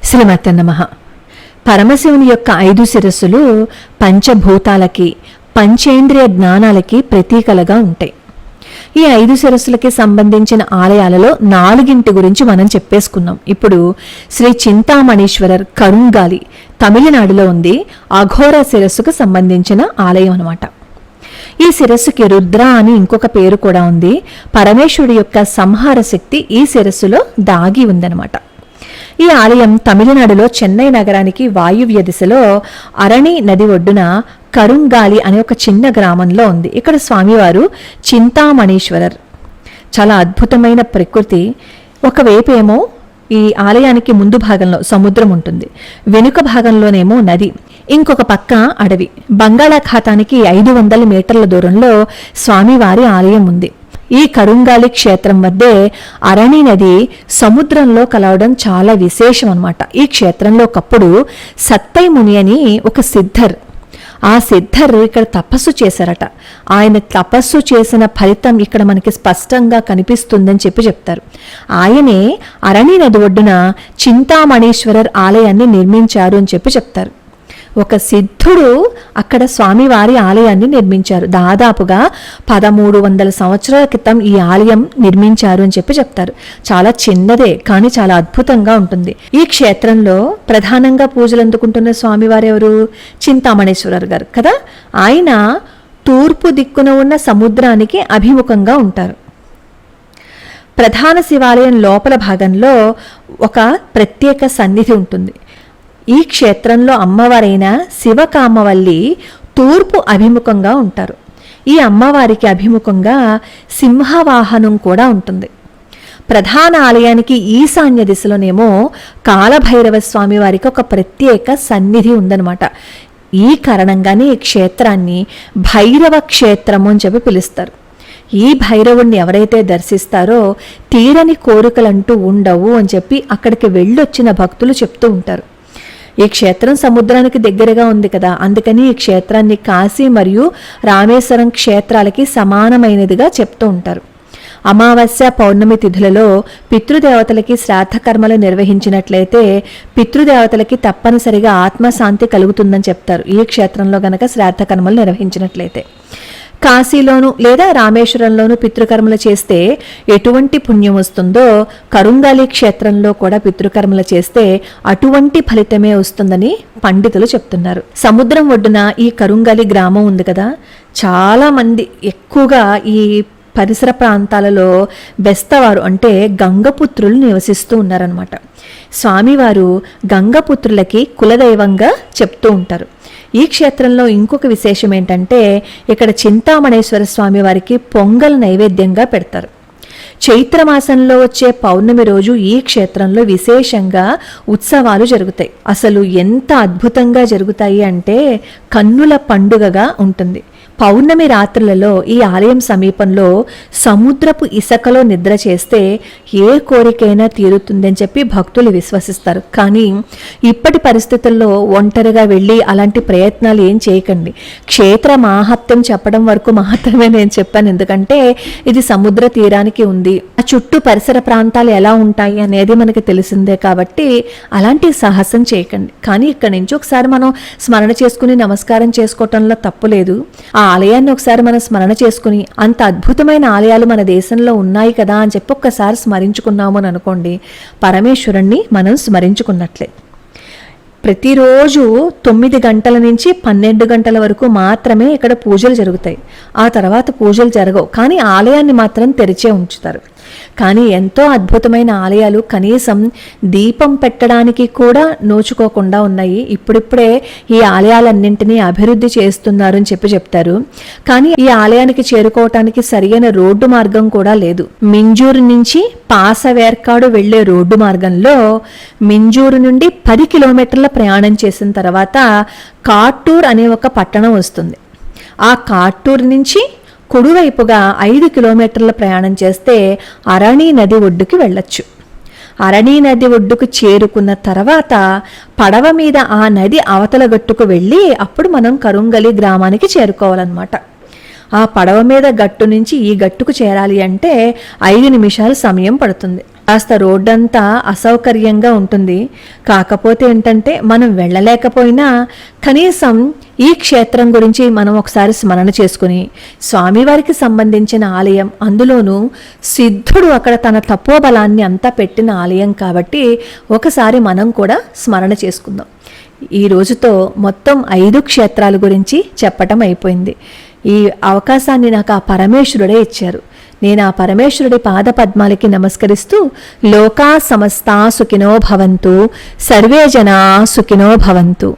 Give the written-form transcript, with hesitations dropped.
శ్రీమతే నమః. పరమశివుని యొక్క 5 శిరస్సులు పంచభూతాలకి, పంచేంద్రియ జ్ఞానాలకి ప్రతీకలుగా ఉంటాయి. ఈ 5 శిరస్సులకి సంబంధించిన ఆలయాలలో 4 గురించి మనం చెప్పేసుకున్నాం. ఇప్పుడు శ్రీ చింతామణీశ్వరర్ కరుంగాలి తమిళనాడులో ఉంది. అఘోర శిరస్సుకు సంబంధించిన ఆలయం అన్నమాట. ఈ శిరస్సుకి రుద్ర అని ఇంకొక పేరు కూడా ఉంది. పరమేశ్వరుడి యొక్క సంహార శక్తి ఈ శిరస్సులో దాగి ఉందన్నమాట. ఈ ఆలయం తమిళనాడులో చెన్నై నగరానికి వాయువ్య దిశలో అరణి నది ఒడ్డున కరుంగాలి అనే ఒక చిన్న గ్రామంలో ఉంది. ఇక్కడ స్వామివారు చింతామణీశ్వరర్. చాలా అద్భుతమైన ప్రకృతి. ఒకవైపు ఏమో ఈ ఆలయానికి ముందు భాగంలో సముద్రం ఉంటుంది, వెనుక భాగంలోనేమో నది, ఇంకొక పక్క అడవి. బంగాళాఖాతానికి 500 మీటర్ల దూరంలో స్వామివారి ఆలయం ఉంది. ఈ కరుంగాలి క్షేత్రం మధ్య అరణి నది సముద్రంలో కలవడం చాలా విశేషం అన్నమాట. ఈ క్షేత్రంలో ఒకప్పుడు సత్తై ముని అని ఒక సిద్ధర్, ఆ సిద్ధర్ ఇక్కడ తపస్సు చేశారట. ఆయన తపస్సు చేసిన ఫలితం ఇక్కడ మనకి స్పష్టంగా కనిపిస్తుందని చెప్తారు. ఆయనే అరణి నది ఒడ్డున చింతామణీశ్వరర్ ఆలయాన్ని నిర్మించారు అని చెప్తారు. ఒక సిద్ధుడు అక్కడ స్వామివారి ఆలయాన్ని నిర్మించారు. దాదాపుగా 1300 సంవత్సరాల క్రితం ఈ ఆలయం నిర్మించారు అని చెప్తారు. చాలా చిన్నదే కానీ చాలా అద్భుతంగా ఉంటుంది. ఈ క్షేత్రంలో ప్రధానంగా పూజలు అందుకుంటున్న స్వామివారు ఎవరు? చింతామణేశ్వరర్ గారు కదా. ఆయన తూర్పు దిక్కున ఉన్న సముద్రానికి అభిముఖంగా ఉంటారు. ప్రధాన శివాలయం లోపల భాగంలో ఒక ప్రత్యేక సన్నిధి ఉంటుంది. ఈ క్షేత్రంలో అమ్మవారైన శివకామవల్లి తూర్పు అభిముఖంగా ఉంటారు. ఈ అమ్మవారికి అభిముఖంగా సింహవాహనం కూడా ఉంటుంది. ప్రధాన ఆలయానికి ఈశాన్య దిశలోనేమో కాలభైరవ స్వామి వారికి ఒక ప్రత్యేక సన్నిధి ఉందన్నమాట. ఈ కారణంగానే ఈ క్షేత్రాన్ని భైరవ క్షేత్రము అని పిలుస్తారు. ఈ భైరవుణ్ణి ఎవరైతే దర్శిస్తారో తీరని కోరికలంటూ ఉండవు అని అక్కడికి వెళ్ళొచ్చిన భక్తులు చెప్తూ ఉంటారు. ఈ క్షేత్రం సముద్రానికి దగ్గరగా ఉంది కదా, అందుకని ఈ క్షేత్రాన్ని కాశీ మరియు రామేశ్వరం క్షేత్రాలకి సమానమైనదిగా చెప్తూ ఉంటారు. అమావాస్య పౌర్ణమి తిథులలో పితృదేవతలకి శ్రాద్ధ కర్మలు నిర్వహించినట్లయితే పితృదేవతలకి తప్పనిసరిగా ఆత్మశాంతి కలుగుతుందని చెప్తారు. ఈ క్షేత్రంలో గనక శ్రాద్ధ కర్మలు నిర్వహించినట్లయితే కాశీలోను లేదా రామేశ్వరంలోను పితృకర్మలు చేస్తే ఎటువంటి పుణ్యం వస్తుందో కరుంగాలి క్షేత్రంలో కూడా పితృకర్మలు చేస్తే అటువంటి ఫలితమే వస్తుందని పండితులు చెప్తున్నారు. సముద్రం ఒడ్డున ఈ కరుంగాలి గ్రామం ఉంది కదా, చాలా మంది ఎక్కువగా ఈ పరిసర ప్రాంతాలలో బెస్తవారు అంటే గంగపుత్రులు నివసిస్తూ ఉన్నారనమాట. స్వామివారు గంగపుత్రులకి కులదైవంగా చెప్తూ ఉంటారు. ఈ క్షేత్రంలో ఇంకొక విశేషం ఏంటంటే ఇక్కడ చింతామణేశ్వర స్వామి వారికి పొంగల్ నైవేద్యంగా పెడతారు. చైత్రమాసంలో వచ్చే పౌర్ణమి రోజు ఈ క్షేత్రంలో విశేషంగా ఉత్సవాలు జరుగుతాయి. అసలు ఎంత అద్భుతంగా జరుగుతాయి అంటే కన్నుల పండుగగా ఉంటుంది. పౌర్ణమి రాత్రులలో ఈ ఆలయం సమీపంలో సముద్రపు ఇసుకలో నిద్ర చేస్తే ఏ కోరికైనా తీరుతుందని భక్తులు విశ్వసిస్తారు. కానీ ఇప్పటి పరిస్థితుల్లో ఒంటరిగా వెళ్ళి అలాంటి ప్రయత్నాలు ఏం చేయకండి. క్షేత్ర మాహాత్మ్యం చెప్పడం వరకు మాత్రమే నేను చెప్పాను, ఎందుకంటే ఇది సముద్ర తీరానికి ఉంది. ఆ చుట్టూ పరిసర ప్రాంతాలు ఎలా ఉంటాయి అనేది మనకి తెలిసిందే కాబట్టి అలాంటి సాహసం చేయకండి. కానీ ఇక్కడి నుంచి ఒకసారి మనం స్మరణ చేసుకుని నమస్కారం చేసుకోవటంలో తప్పులేదు. ఆ ఆలయాన్ని ఒకసారి మనం స్మరణ చేసుకుని అంత అద్భుతమైన ఆలయాలు మన దేశంలో ఉన్నాయి కదా అని ఒక్కసారి స్మరించుకున్నాము అని అనుకోండి, పరమేశ్వరుణ్ణి మనం స్మరించుకున్నట్లే. ప్రతిరోజు 9 గంటల నుంచి 12 గంటల వరకు మాత్రమే ఇక్కడ పూజలు జరుగుతాయి. ఆ తర్వాత పూజలు జరగవు, కానీ ఆలయాన్ని మాత్రం తెరిచే ఉంచుతారు. కానీ ఎంతో అద్భుతమైన ఆలయాలు కనీసం దీపం పెట్టడానికి కూడా నోచుకోకుండా ఉన్నాయి. ఇప్పుడిప్పుడే ఈ ఆలయాలన్నింటినీ అభివృద్ధి చేస్తున్నారు అని చెప్తారు. కానీ ఈ ఆలయానికి చేరుకోవటానికి సరియైన రోడ్డు మార్గం కూడా లేదు. మింజూరు నుంచి పాసవేర్కాడు వెళ్లే రోడ్డు మార్గంలో మింజూరు నుండి 10 కిలోమీటర్ల ప్రయాణం చేసిన తర్వాత కాట్టూర్ అనే ఒక పట్టణం వస్తుంది. ఆ కాట్టూర్ నుంచి కుడివైపుగా 5 కిలోమీటర్ల ప్రయాణం చేస్తే అరణి నది ఒడ్డుకి వెళ్ళొచ్చు. అరణి నది ఒడ్డుకు చేరుకున్న తర్వాత పడవ మీద ఆ నది అవతల గట్టుకు వెళ్ళి అప్పుడు మనం కరుంగలి గ్రామానికి చేరుకోవాలన్నమాట. ఆ పడవ మీద గట్టు నుంచి ఈ గట్టుకు చేరాలి అంటే 5 నిమిషాల సమయం పడుతుంది. కాస్త రోడ్డంతా అసౌకర్యంగా ఉంటుంది. కాకపోతే ఏంటంటే మనం వెళ్ళలేకపోయినా కనీసం ఈ క్షేత్రం గురించి మనం ఒకసారి స్మరణ చేసుకుని, స్వామివారికి సంబంధించిన ఆలయం, అందులోనూ సిద్ధుడు అక్కడ తన తపోబలాన్ని అంతా పెట్టిన ఆలయం కాబట్టి ఒకసారి మనం కూడా స్మరణ చేసుకుందాం. ఈ రోజుతో మొత్తం 5 క్షేత్రాల గురించి చెప్పటం అయిపోయింది. ఈ అవకాశాన్ని నాకు ఆ పరమేశ్వరుడే ఇచ్చారు. నేను ఆ పరమేశ్వరుడి పాద పద్మాలకి నమస్కరిస్తూ లోకా సమస్తా సుఖినో భవంతు, సర్వే జనా సుఖినో భవంతు.